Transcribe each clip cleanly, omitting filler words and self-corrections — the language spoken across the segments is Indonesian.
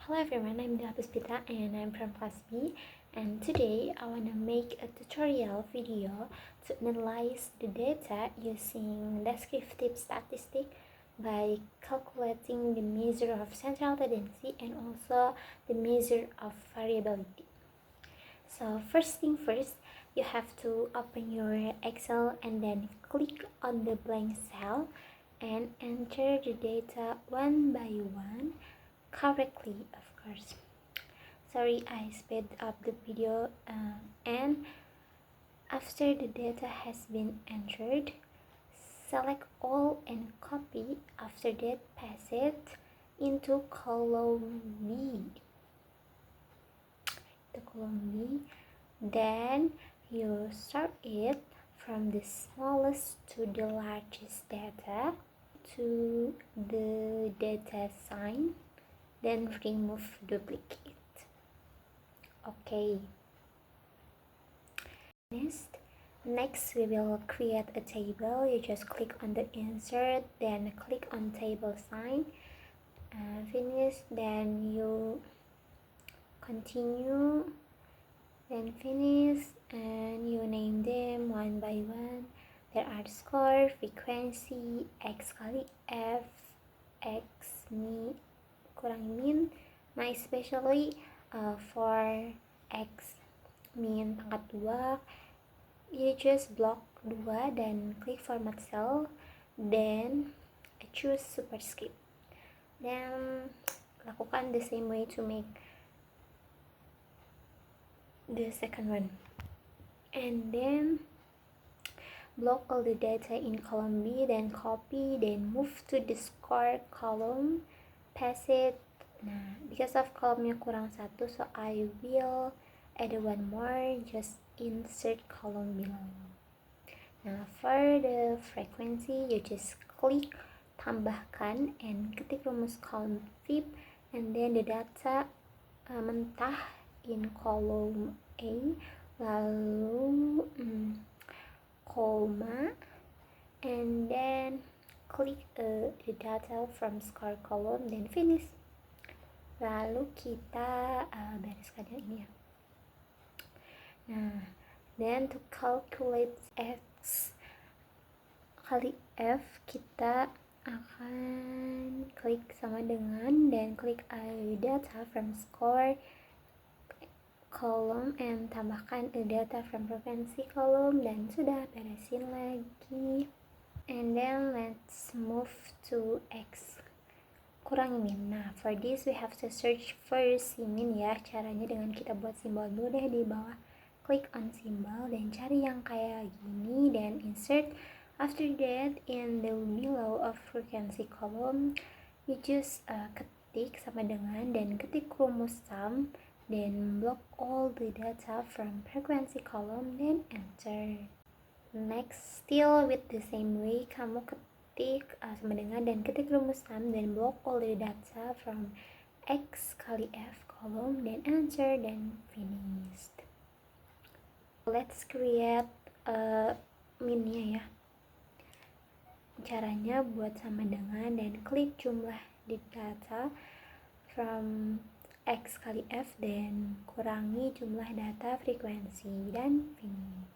Hello everyone, I'm Dila Puspita and I'm from class B, and today I want to make a tutorial video to analyze the data using descriptive statistic by calculating the measure of central tendency and also the measure of variability. So first thing first, you have to open your Excel and then click on the blank cell and enter the data one by one correctly, of course. Sorry, I sped up the video, and after the data has been entered, select all and copy. After that, paste it into column B. Then you sort it from the smallest to the largest data to the data sign, then remove duplicate. Okay. Next we will create a table. You just click on the insert, then click on table sign, finish, then you continue, then finish, and you name them one by one. There are score, frequency, X kali F, X kurangi min. Nah, especially for X min pangkat 2, you just block 2 dan klik format cell, then choose superscript. Then lakukan the same way to make the second one, and then block all the data in column B, then copy, then move to the score column, paste it. Nah, because of columnnya kurang 1, so I will add one more, just insert column below. Now for the frequency, you just click tambahkan and ketik rumus column VIP, and then the data mentah in column A, lalu koma, and then click the data from score column, then finish. Lalu kita bereskan yang ini ya. Nah, then to calculate X kali F, kita akan klik sama dengan dan klik data from score column and tambahkan data from frequency column, dan sudah, beresin lagi. And then let's move to X kurangi min. Nah, for this we have to search for si min ya. Caranya dengan kita buat simbol dulu deh di bawah. Klik on simbol dan cari yang kayak gini, dan insert. After that, in the below of frequency column, you just ketik sama dengan dan ketik rumus sum, then block all the data from frequency column, then enter. Next, still with the same way, kamu ketik sama dengan dan ketik rumus sum, then block all the data from X kali F column, then enter, then finished. Let's create minnya ya. Caranya buat sama dengan dan klik jumlah di data from X kali F, dan kurangi jumlah data frekuensi, dan finish.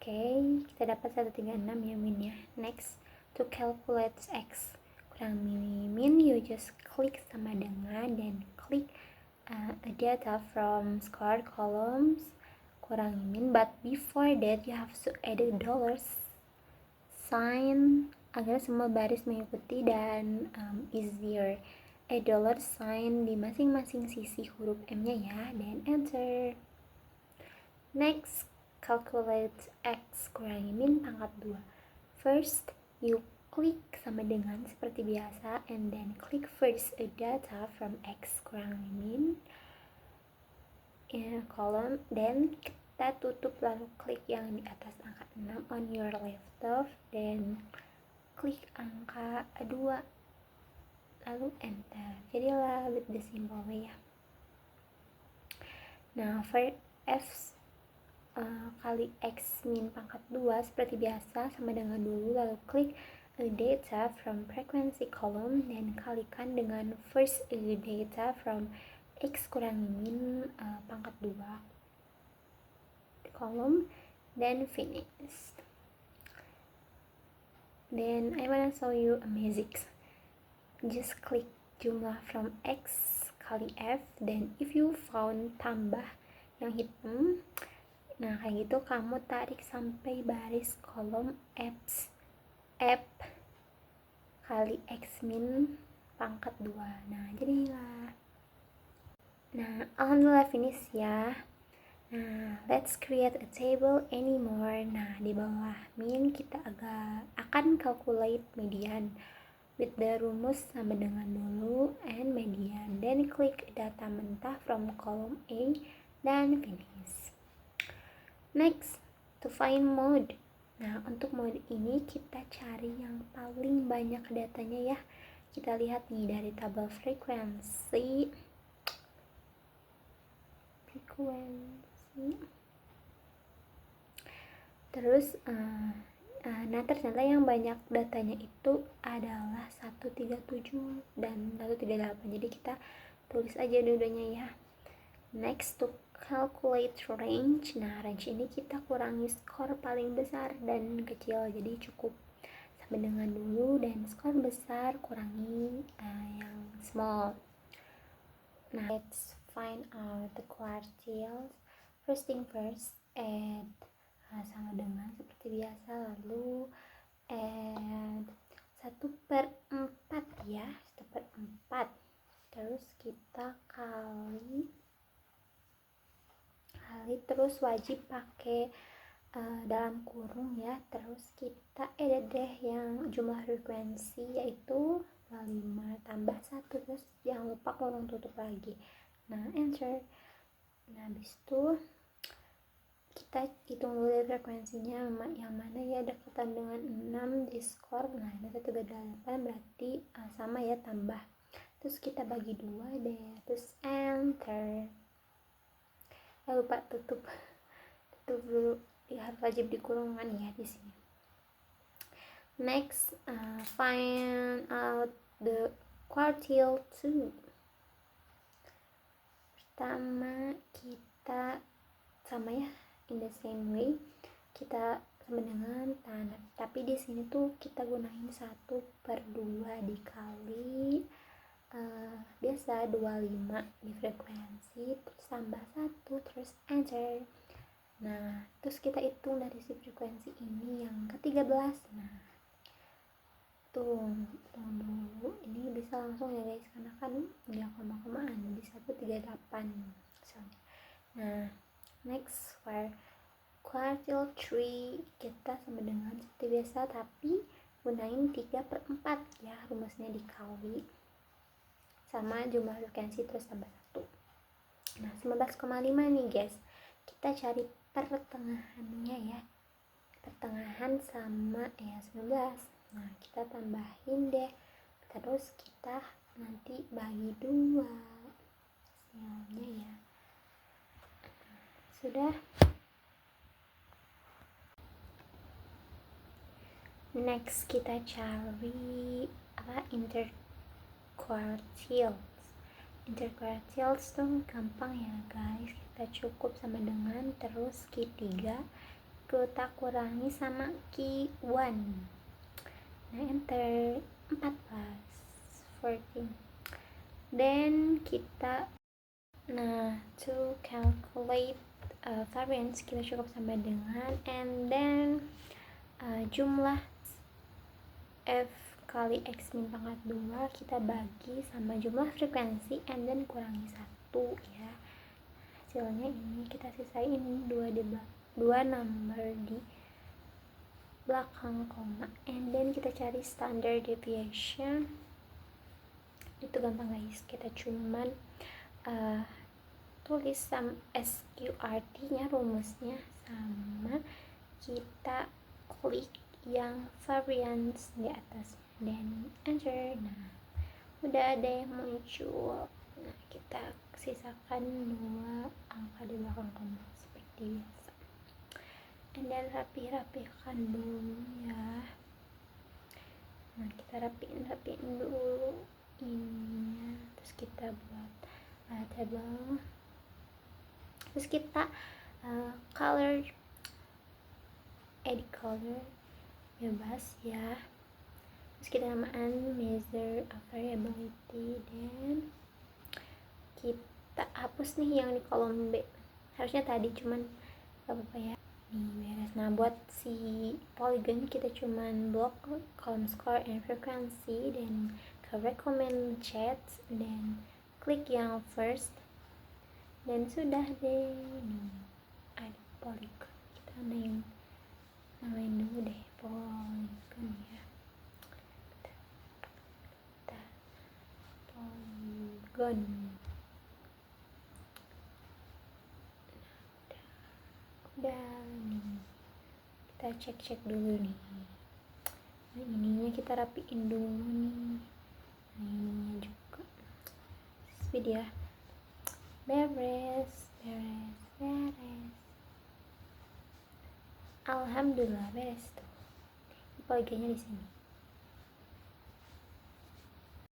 Oke, kita dapat 136 ya minnya. Next, to calculate X kurangi min, you just klik sama dengan dan klik data from score columns, kurangi min, but before that you have to add a dollar sign agar semua baris mengikuti dan easier. A dollar sign di masing-masing sisi huruf M-nya ya, dan enter. Next, calculate X kurangi min pangkat 2. First, you klik sama dengan seperti biasa, and then click first a data from X kurangi min in column, then kita tutup lalu klik yang di atas angka 6 on your laptop, then klik angka 2 lalu enter. Jadilah with the simple way ya. Nah, for F kali X min pangkat 2 seperti biasa sama dengan dulu, lalu klik a data from frequency column dan kalikan dengan first a data from X kurangi min pangkat 2 column, then finish. Then I wanna show you a magic. Just click jumlah from X kali F, then if you found tambah yang hitam, nah kayak gitu kamu tarik sampai baris kolom F kali X min pangkat 2. Nah jadilah. Nah alhamdulillah finish ya. Nah let's create a table anymore. Nah di bawah min kita akan calculate median with the rumus sama dengan dulu and median, then klik data mentah from column A dan finish. Next, to find mode. Nah untuk mode ini kita cari yang paling banyak datanya ya. Kita lihat nih dari tabel frekuensi. Terus nah ternyata yang banyak datanya itu adalah 137 dan 138. Jadi kita tulis aja dua-duanya ya. Next, to calculate range. Nah range ini kita kurangi skor paling besar dan kecil, jadi cukup sama dengan dulu, dan skor besar kurangi yang small. Nah let's find out the quartiles. First thing first, add sama dengan seperti biasa, lalu add 1/4 ya, 1/4. Terus kita kali terus wajib pakai dalam kurung ya. Terus kita edit deh yang jumlah frekuensi yaitu 5 tambah 1, terus jangan lupa kurung tutup lagi. Nah enter. Nah habis itu kita hitung dulu frekuensinya yang mana ya dekatan dengan 6 di skor. Nah ini 138 berarti sama ya, tambah. Terus kita bagi 2 deh, terus enter. Lupa tutup dulu ya, wajib dikurungkan ya di sini. Next, find out the quartile 2. Pertama kita sama ya, in the same way kita sama dengan tanah, tapi di sini tuh kita gunain 1/2 dikali biasa 25 di frekuensi, terus tambah 1, terus enter. Nah terus kita hitung dari si frekuensi ini yang ke-13. Nah hitung dulu, ini bisa langsung ya guys, karena kan dia koma-komaan di 138 misalnya. Nah next, for quartile 3 kita sama dengan seperti biasa, tapi gunain 3/4 ya, rumusnya dikali sama jumlah frekuensi terus tambah 1. Nah 19,5 nih guys, kita cari pertengahannya ya, pertengahan sama ya 19. Nah kita tambahin deh, terus kita nanti bagi 2 hasilnya ya. Sudah. Next kita cari interquartiles tuh gampang ya guys, kita cukup sama dengan terus Q3 kita kurangi sama Q1. Nah enter 14. Then kita to calculate variance kita cukup sama dengan, and then jumlah F kali X min pangkat 2 kita bagi sama jumlah frekuensi and then kurangi 1 ya. Hasilnya ini kita sisain 2 number di belakang koma, and then kita cari standard deviation. Itu gampang guys, kita cuman tulis SQRT nya rumusnya, sama kita klik yang variance di atas dan enter. Nah udah ada yang muncul. Nah kita sisakan 2 angka di belakang koma seperti biasa, and then rapi-rapikan dulu ya. Nah, kita rapiin dulu ininya, terus kita buat table, terus kita color, edit color bebas ya. Terus kita namakan measure of variability, dan kita hapus nih yang di kolom B, harusnya tadi, cuman gak apa-apa ya, nih beres. Nah, buat si polygon kita cuman blok column score and frequency, dan ke recommend chat, dan klik yang first, dan sudah deh. Nih ada polygon, kita namain dulu deh polygon ya. Polygon. Udah nih, kita cek dulu nih. Nah, ininya kita rapiin dulu nih. Nah, ininya juga speed ya. Beres. Alhamdulillah beres tuh. Polygonnya di sini.